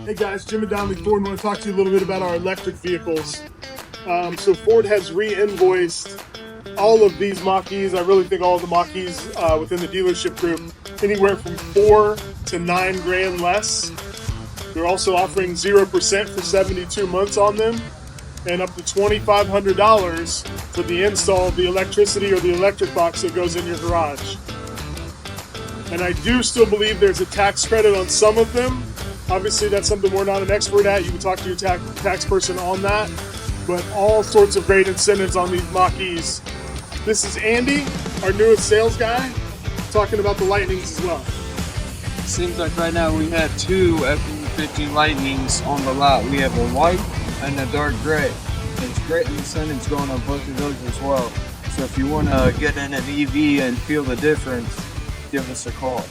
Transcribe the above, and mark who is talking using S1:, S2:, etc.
S1: Hey guys, Jim and Donley Ford. I want to talk to you a little bit about our electric vehicles. So Ford has re-invoiced all of these Mach-E's. I really think all of the Mach-E's within the dealership group, anywhere from 4 to 9 grand less. They're also offering 0% for 72 months on them, and up to $2,500 for the install of the electricity or the electric box that goes in your garage. And I do still believe there's a tax credit on some of them. Obviously, that's something we're not an expert at. You can talk to your tax person on that. But all sorts of great incentives on these Mach-E's. This is Andy, our newest sales guy, talking about the Lightnings as well.
S2: Seems like right now we have two F-150 Lightnings on the lot. We have a white and a dark gray. There's great incentives going on both of those as well. So if you want to get in an EV and feel the difference, give us a call.